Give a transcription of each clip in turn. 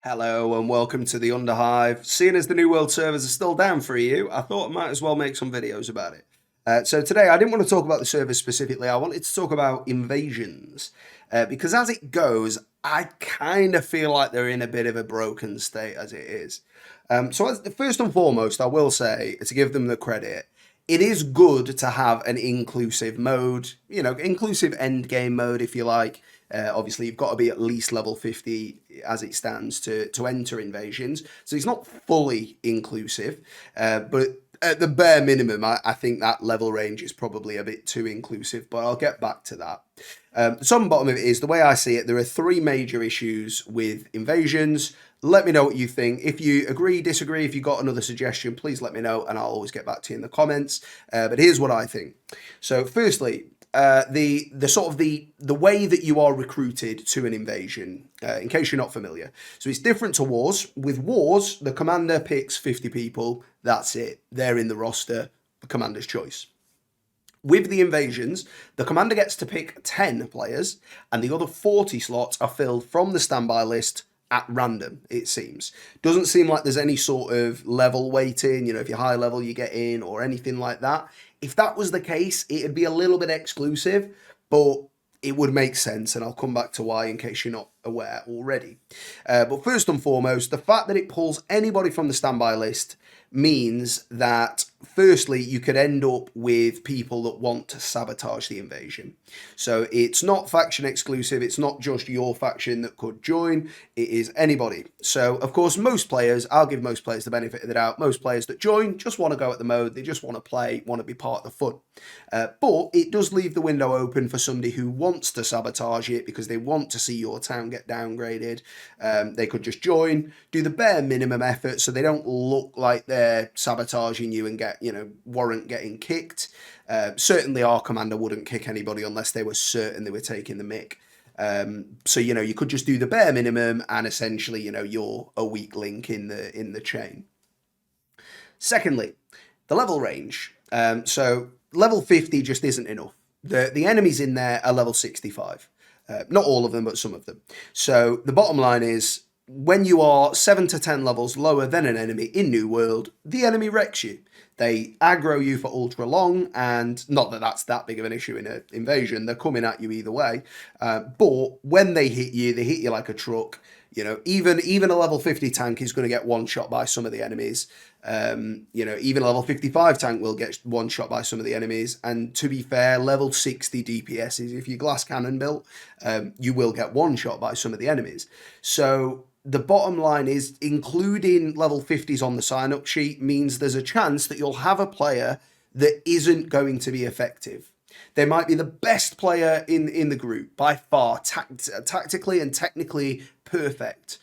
Hello and welcome to the Underhive. Seeing as the New World servers are still down for EU, I thought I might as well make some videos about it. So today I didn't want to talk about the servers specifically, I wanted to talk about invasions. Because as it goes, I kind of feel like they're in a bit of a broken state as it is. First and foremost, I will say, to give them the credit, it is good to have an inclusive mode, inclusive end game mode, if you like. Obviously, you've got to be at least level 50 as it stands to enter invasions. So it's not fully inclusive, but at the bare minimum, I think that level range is probably a bit too inclusive, but I'll get back to that. The top and bottom of it is, the way I see it, there are three major issues with invasions. Let me know what you think. If you agree, disagree, if you've got another suggestion, please let me know and I'll always get back to you in the comments. But here's what I think. So firstly, the way that you are recruited to an invasion, in case you're not familiar. So it's different to wars. With wars, the commander picks 50 people. That's it. They're in the roster. The commander's choice. With the invasions, the commander gets to pick 10 players, and the other 40 slots are filled from the standby list at random, it seems. Doesn't seem like there's any sort of level weighting, if you're high level, you get in, or anything like that. If that was the case, it'd be a little bit exclusive, but it would make sense, and I'll come back to why in case you're not aware already. But first and foremost, the fact that it pulls anybody from the standby list means that, firstly, you could end up with people that want to sabotage the invasion. So it's not faction exclusive, it's not just your faction that could join, it is anybody. So, of course, I'll give most players the benefit of the doubt, most players that join just want to go at the mode, they just want to play, want to be part of the fun. But it does leave the window open for somebody who wants to sabotage it because they want to see your town get downgraded. They could just join, do the bare minimum effort so they don't look like they're sabotaging you and warrant getting kicked. Certainly our commander wouldn't kick anybody unless they were certain they were taking the mick. So you could just do the bare minimum and essentially you're a weak link in the chain. Secondly, the level range. So level 50 just isn't enough. The enemies in there are level 65. Not all of them, but some of them. So the bottom line is, when you are 7 to 10 levels lower than an enemy in New World, the enemy wrecks you. They aggro you for ultra long, and not that that's that big of an issue in an invasion. They're coming at you either way. But when they hit you like a truck. Even a level 50 tank is going to get one shot by some of the enemies. Even a level 55 tank will get one shot by some of the enemies. And to be fair, level 60 DPSs, if you're glass cannon built, you will get one shot by some of the enemies. So the bottom line is, including level 50s on the sign-up sheet means there's a chance that you'll have a player that isn't going to be effective. They might be the best player in the group, by far, tactically and technically perfect.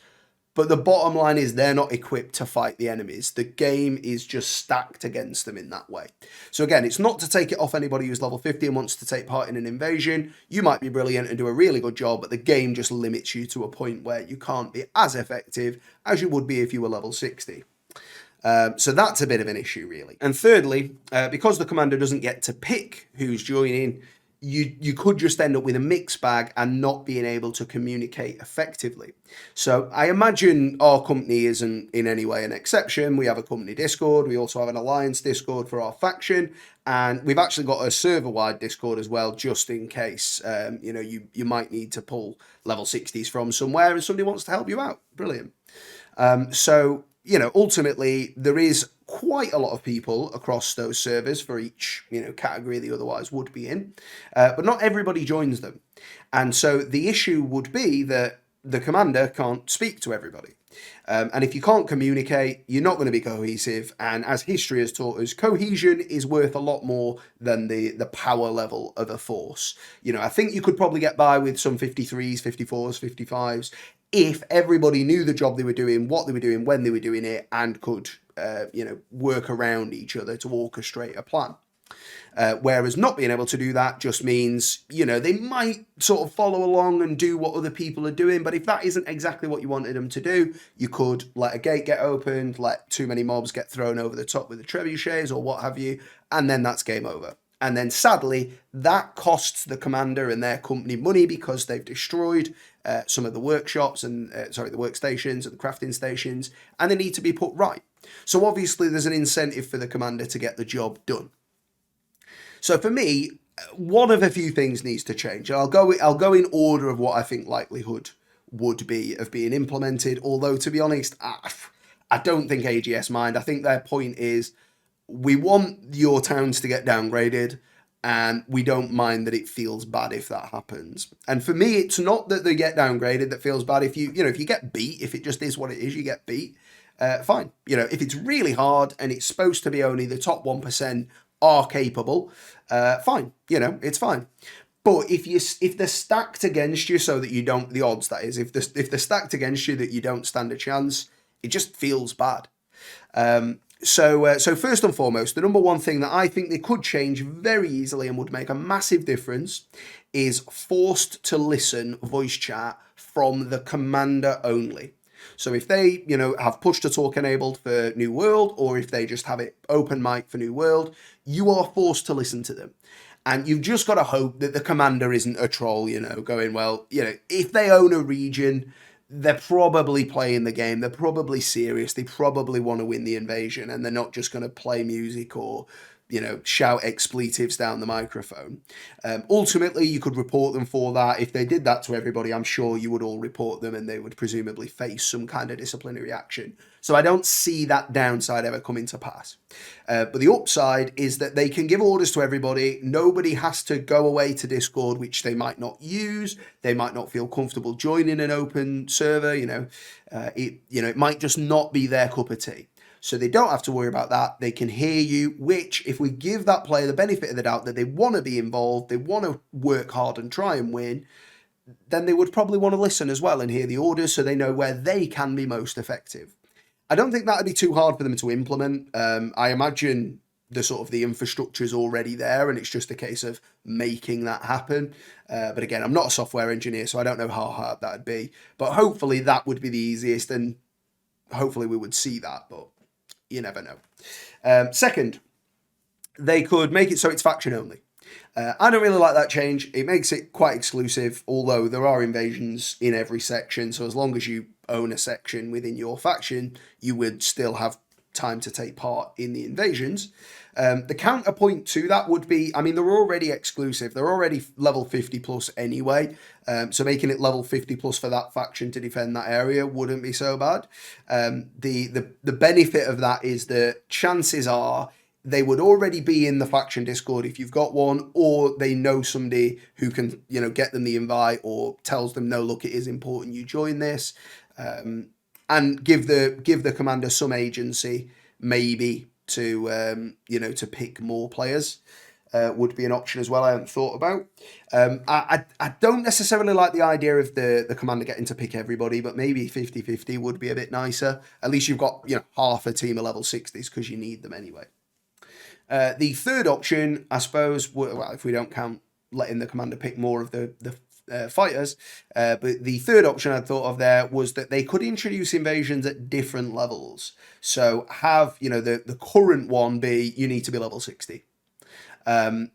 But the bottom line is they're not equipped to fight the enemies. The game is just stacked against them in that way. So again, it's not to take it off anybody who's level 50 and wants to take part in an invasion. You might be brilliant and do a really good job, but the game just limits you to a point where you can't be as effective as you would be if you were level 60. So that's a bit of an issue, really. And thirdly, because the commander doesn't get to pick who's joining, you could just end up with a mixed bag and not being able to communicate effectively. So I imagine our company isn't in any way an exception. We have a company Discord. We also have an alliance Discord for our faction. And we've actually got a server-wide Discord as well, just in case, you might need to pull level 60s from somewhere and somebody wants to help you out. Brilliant. Ultimately, there is quite a lot of people across those servers for each, category they otherwise would be in, but not everybody joins them. And so the issue would be that the commander can't speak to everybody. And if you can't communicate, you're not going to be cohesive. And as history has taught us, cohesion is worth a lot more than the power level of a force. I think you could probably get by with some 53s, 54s, 55s, if everybody knew the job they were doing, what they were doing, when they were doing it, and could, work around each other to orchestrate a plan. Whereas not being able to do that just means, they might sort of follow along and do what other people are doing. But if that isn't exactly what you wanted them to do, you could let a gate get opened, let too many mobs get thrown over the top with the trebuchets or what have you, and then that's game over. And then sadly, that costs the commander and their company money because they've destroyed some of the workshops and, the workstations and the crafting stations, and they need to be put right. So obviously there's an incentive for the commander to get the job done. So for me, one of a few things needs to change. I'll go in order of what I think likelihood would be of being implemented, although to be honest, I don't think AGS mind. I think their point is, we want your towns to get downgraded, and we don't mind that it feels bad if that happens. And for me, it's not that they get downgraded that feels bad. If you get beat, if it just is what it is, you get beat, fine. If it's really hard and it's supposed to be only the top 1% are capable, fine. It's fine. But if they're stacked against you so that you don't, the odds that is, if they're stacked against you that you don't stand a chance, it just feels bad. So first and foremost, the number one thing that I think they could change very easily and would make a massive difference is forced to listen voice chat from the commander only. So if they, have push to talk enabled for New World, or if they just have it open mic for New World, you are forced to listen to them. And you've just got to hope that the commander isn't a troll, going, well, if they own a region, they're probably playing the game. They're probably serious. They probably want to win the invasion, and they're not just going to play music or, shout expletives down the microphone. Ultimately, you could report them for that. If they did that to everybody, I'm sure you would all report them and they would presumably face some kind of disciplinary action. So I don't see that downside ever coming to pass. But the upside is that they can give orders to everybody. Nobody has to go away to Discord, which they might not use. They might not feel comfortable joining an open server. It might just not be their cup of tea. So they don't have to worry about that. They can hear you, which if we give that player the benefit of the doubt that they want to be involved, they want to work hard and try and win, then they would probably want to listen as well and hear the orders so they know where they can be most effective. I don't think that would be too hard for them to implement. I imagine the infrastructure is already there and it's just a case of making that happen. But again, I'm not a software engineer, so I don't know how hard that would be. But hopefully that would be the easiest, and hopefully we would see that, but you never know. Second, they could make it so it's faction only. I don't really like that change. It makes it quite exclusive, although there are invasions in every section. So as long as you own a section within your faction, you would still have time to take part in the invasions. The counterpoint to that would be, they're already exclusive. They're already level 50 plus anyway. So making it level 50 plus for that faction to defend that area wouldn't be so bad. The benefit of that is that chances are they would already be in the faction Discord if you've got one, or they know somebody who can, get them the invite or tells them, no, look, it is important you join this, and give the commander some agency, maybe to to pick more players. Would be an option as well I hadn't thought about. I don't necessarily like the idea of the commander getting to pick everybody, but maybe 50-50 would be a bit nicer. At least you've got half a team of level 60s because you need them anyway. The third option, I suppose, well, if we don't count letting the commander pick more of the fighters, but the third option I thought of there was that they could introduce invasions at different levels. So have the current one be you need to be level 60. You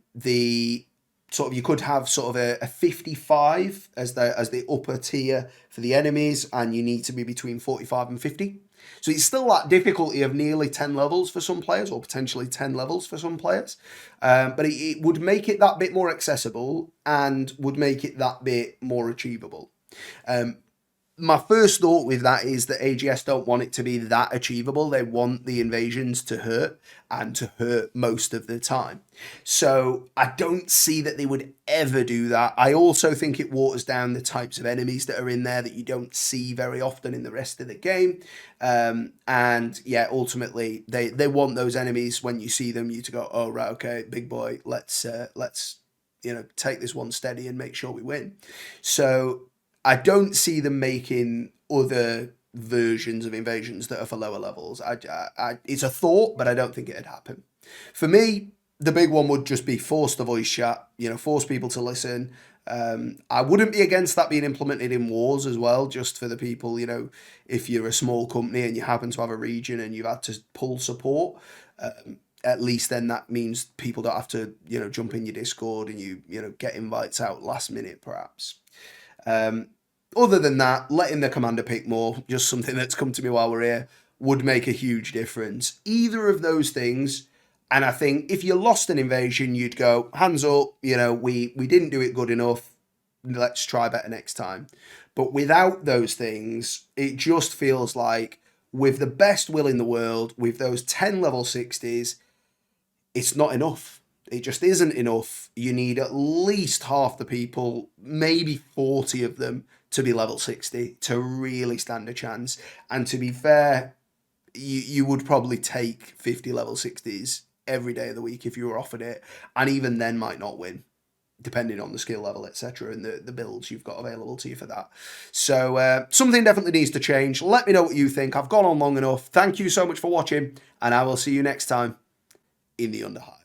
could have sort of a 55 as the upper tier for the enemies, and you need to be between 45 and 50. So it's still that difficulty of nearly 10 levels for some players, or potentially 10 levels for some players. But it would make it that bit more accessible and would make it that bit more achievable. My first thought with that is that AGS don't want it to be that achievable. They want the invasions to hurt, and to hurt most of the time. So I don't see that they would ever do that. I also think it waters down the types of enemies that are in there that you don't see very often in the rest of the game. And yeah, ultimately they want those enemies, when you see them, you to go, oh right, okay, big boy, let's take this one steady and make sure we win. So I don't see them making other versions of invasions that are for lower levels. It's a thought, but I don't think it'd happen. For me, the big one would just be force the voice chat, force people to listen. I wouldn't be against that being implemented in wars as well, just for the people, if you're a small company and you happen to have a region and you've had to pull support. at least then that means people don't have to, jump in your Discord and you get invites out last minute, perhaps. Other than that, letting the commander pick more, just something that's come to me while we're here, would make a huge difference. Either of those things, and I think if you lost an invasion, you'd go, hands up, we didn't do it good enough, let's try better next time. But without those things, it just feels like, with the best will in the world, with those 10 level 60s, it's not enough. It just isn't enough. You need at least half the people, maybe 40 of them, to be level 60 to really stand a chance. And to be fair, you would probably take 50 level 60s every day of the week if you were offered it. And even then might not win, depending on the skill level, etc., and the builds you've got available to you for that. So something definitely needs to change. Let me know what you think. I've gone on long enough. Thank you so much for watching, and I will see you next time in the Underhive.